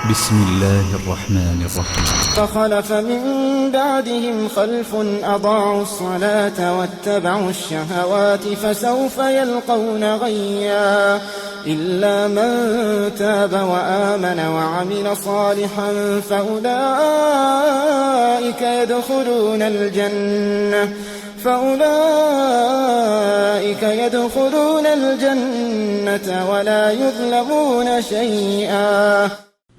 بسم الله الرحمن الرحيم فخلف من بعدهم خلف أضاعوا الصلاة واتبعوا الشهوات فسوف يلقون غيا إلا من تاب وآمن وعمل صالحا فأولئك يدخلون الجنة ولا يظلمون شيئا.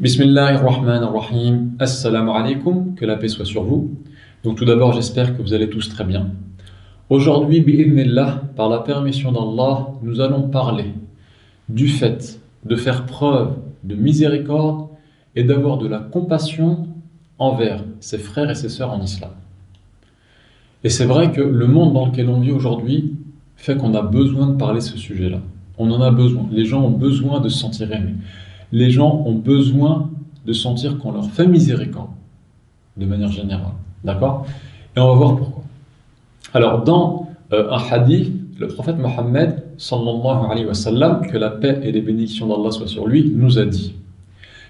Bismillahirrahmanirrahim. Assalamu alaikum, que la paix soit sur vous. Donc tout d'abord, j'espère que vous allez tous très bien. Aujourd'hui, bi'idhnillah, par la permission d'Allah, nous allons parler du fait de faire preuve de miséricorde et d'avoir de la compassion envers ses frères et ses sœurs en islam. Et c'est vrai que le monde dans lequel on vit aujourd'hui fait qu'on a besoin de parler de ce sujet-là. On en a besoin. Les gens ont besoin de se sentir aimés. Les gens ont besoin de sentir qu'on leur fait miséricorde, de manière générale. D'accord ? Et on va voir pourquoi. Alors, dans un hadith, le prophète Mohammed, sallallahu alayhi wa sallam, que la paix et les bénédictions d'Allah soient sur lui, nous a dit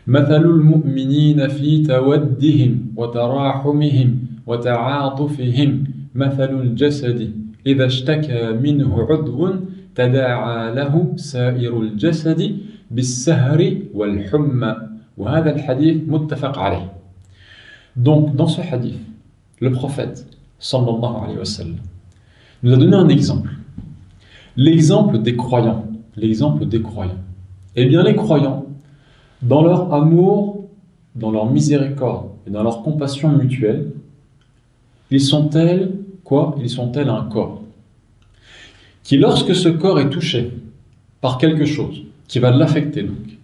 مَثَلُ الْمُؤْمِنِينَ فِي تَوَدِّهِمْ وَتَرَاحُمِهِمْ وَتَعَاطُفِهِمْ مَثَلُ الْجَسَدِ إِذَا اشْتَكَى مِنْهُ عُضْوٌ تَدَاعَى لَهُ سَائِرُ الْجَسَدِ بالسهر والحمى وهذا الحديث متفق عليه. Donc dans ce hadith, le prophète sallallahu alayhi wa sallam nous a donné un exemple. L'exemple des croyants. Eh bien les croyants, dans leur amour, dans leur miséricorde et dans leur compassion mutuelle, ils sont tels quoi ? Ils sont tels un corps qui, lorsque ce corps est touché par quelque chose qui va l'affecter donc,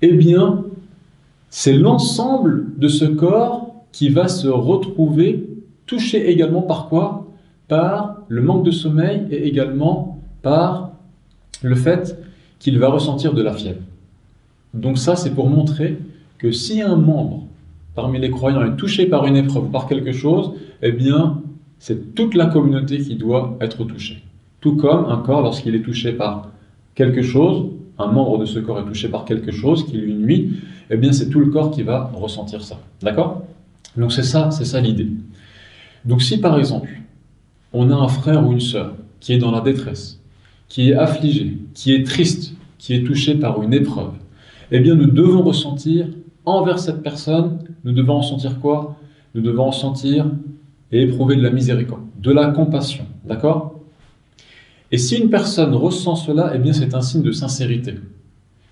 eh bien, c'est l'ensemble de ce corps qui va se retrouver touché également par quoi ? Par le manque de sommeil et également par le fait qu'il va ressentir de la fièvre. Donc ça, c'est pour montrer que si un membre parmi les croyants est touché par une épreuve, par quelque chose, eh bien, c'est toute la communauté qui doit être touchée. Tout comme un corps, lorsqu'il est touché par quelque chose, un membre de ce corps est touché par quelque chose qui lui nuit, eh bien c'est tout le corps qui va ressentir ça. D'accord ? Donc c'est ça l'idée. Donc si par exemple, on a un frère ou une sœur qui est dans la détresse, qui est affligé, qui est triste, qui est touché par une épreuve, eh bien nous devons ressentir envers cette personne, nous devons ressentir quoi ? Nous devons ressentir et éprouver de la miséricorde, de la compassion. D'accord ? Et si une personne ressent cela, eh bien c'est un signe de sincérité.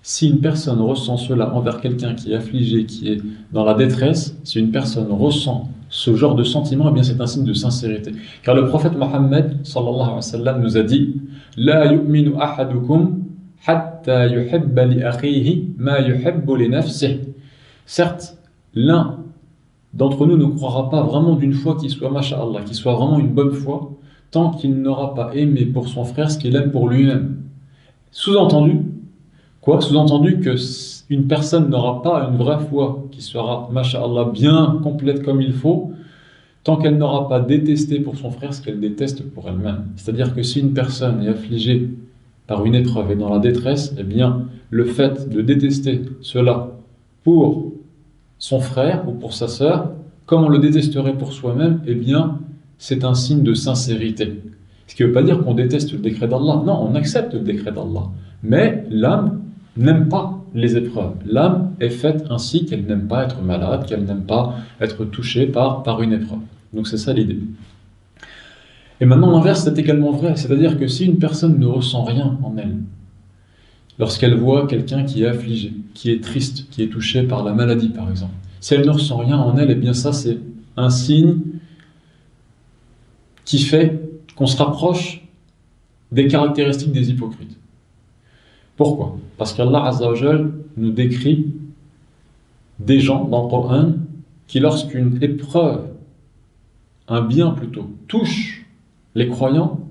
Si une personne ressent cela envers quelqu'un qui est affligé, qui est dans la détresse, si une personne ressent ce genre de sentiment, eh bien c'est un signe de sincérité. Car le prophète Mohammed sallallahu alayhi wa sallam nous a dit La yu'minu ahadukum hatta yuhibba li akhihi ma yuhibbu li nafsihi. Certes, l'un d'entre nous ne croira pas vraiment d'une foi qui soit masha'Allah, qui soit vraiment une bonne foi, tant qu'il n'aura pas aimé pour son frère ce qu'il aime pour lui-même. Sous-entendu, quoi ? Sous-entendu qu'une personne n'aura pas une vraie foi qui sera, masha'Allah, bien complète comme il faut, tant qu'elle n'aura pas détesté pour son frère ce qu'elle déteste pour elle-même. C'est-à-dire que si une personne est affligée par une épreuve et dans la détresse, eh bien, le fait de détester cela pour son frère ou pour sa sœur, comme on le détesterait pour soi-même, eh bien, c'est un signe de sincérité. Ce qui ne veut pas dire qu'on déteste le décret d'Allah. Non, on accepte le décret d'Allah. Mais l'âme n'aime pas les épreuves. L'âme est faite ainsi qu'elle n'aime pas être malade, qu'elle n'aime pas être touchée par une épreuve. Donc c'est ça l'idée. Et maintenant l'inverse c'est également vrai. C'est-à-dire que si une personne ne ressent rien en elle, lorsqu'elle voit quelqu'un qui est affligé, qui est triste, qui est touché par la maladie par exemple, si elle ne ressent rien en elle, eh bien ça c'est un signe qui fait qu'on se rapproche des caractéristiques des hypocrites. Pourquoi ? Parce qu'Allah Azza wa Jal nous décrit des gens dans le Coran qui, lorsqu'une épreuve, un bien plutôt, touche les croyants,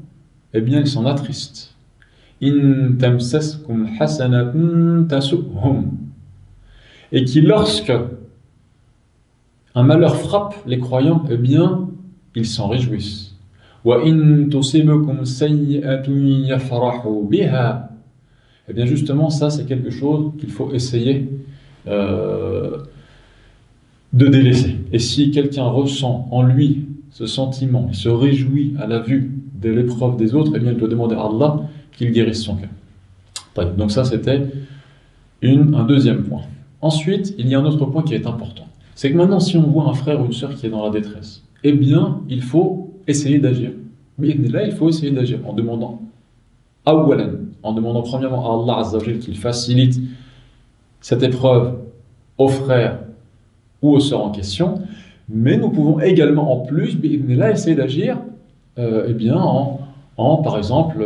eh bien ils s'en attristent. In tamsaskum hasanatun tasu'hum. Et qui, lorsque un malheur frappe les croyants, eh bien ils s'en réjouissent. وَإِن تُصِبْكُمْ سَيِّئَةٌ يَفْرَحُوا بِهَا. Eh bien justement, ça c'est quelque chose qu'il faut essayer de délaisser. Et si quelqu'un ressent en lui ce sentiment, il se réjouit à la vue de l'épreuve des autres, eh bien il doit demander à Allah qu'il guérisse son cœur. Donc ça c'était un deuxième point. Ensuite, il y a un autre point qui est important. C'est que maintenant si on voit un frère ou une sœur qui est dans la détresse, eh bien il faut essayer d'agir. Mais là il faut essayer d'agir en demandant en demandant premièrement à Allah Azza wa Jal qu'il facilite cette épreuve aux frères ou aux sœurs en question, mais nous pouvons également en plus essayer d'agir eh bien, par exemple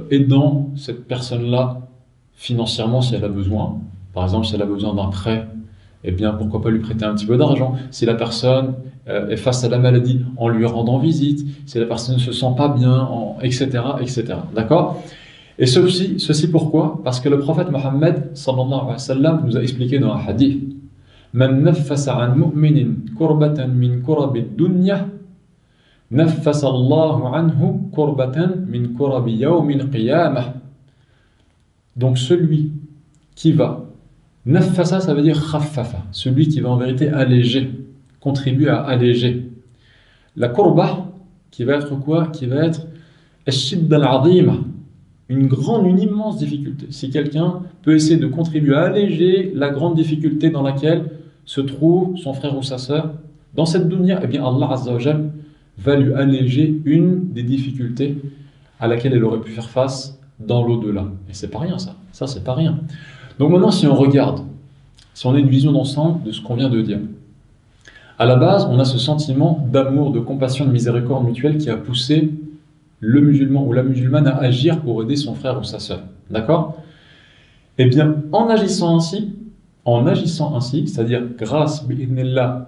aidant cette personne-là financièrement si elle a besoin. Par exemple, si elle a besoin d'un prêt, eh bien pourquoi pas lui prêter un petit peu d'argent. Si la personne est face à la maladie, en lui rendant visite. Si la personne ne se sent pas bien, etc., etc. D'accord ? Et ceci pourquoi ? Parce que le prophète Mohammed sallallahu alayhi wa sallam nous a expliqué dans un hadith: Man naffasa an mu'minin kurbatan min kurabi dunya, naffasa Allahu anhu kurbatan min kurabi yawmin qiyamah. Donc celui qui va, naffasa ça veut dire khaffafa, celui qui va en vérité alléger, contribuer à alléger. La kurba qui va être quoi ? Qui va être ash-shidda al-'azima, une immense difficulté. Si quelqu'un peut essayer de contribuer à alléger la grande difficulté dans laquelle se trouve son frère ou sa sœur, dans cette dunya, eh bien Allah Azza wa Jal va lui alléger une des difficultés à laquelle elle aurait pu faire face dans l'au-delà. Et c'est pas rien ça, c'est pas rien. Donc maintenant si on regarde, si on a une vision d'ensemble de ce qu'on vient de dire, à la base on a ce sentiment d'amour, de compassion, de miséricorde mutuelle qui a poussé le musulman ou la musulmane à agir pour aider son frère ou sa sœur. D'accord ? Eh bien, en agissant ainsi, c'est-à-dire grâce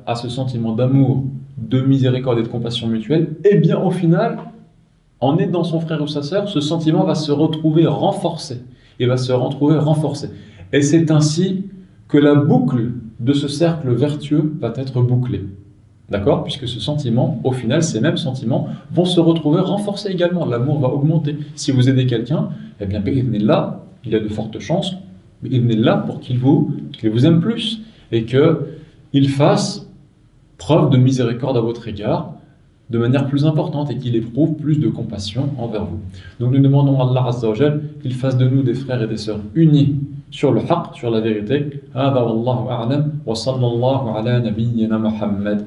à ce sentiment d'amour, de miséricorde et de compassion mutuelle, eh bien, au final, en aidant son frère ou sa sœur, ce sentiment va se retrouver renforcé. Et c'est ainsi que la boucle de ce cercle vertueux va être bouclée. D'accord ? Puisque ce sentiment, au final, ces mêmes sentiments vont se retrouver renforcés également. L'amour va augmenter. Si vous aidez quelqu'un, eh bien, là, il y a de fortes chances, pour qu'il vous aime plus et qu'il fasse preuve de miséricorde à votre égard de manière plus importante et qu'il éprouve plus de compassion envers vous. Donc nous demandons à Allah Azza wa Jal qu'il fasse de nous des frères et des sœurs unis sur le haqq, sur la vérité. Hada wallahu a'lam wa sallallahu ala nabiyyina Muhammad.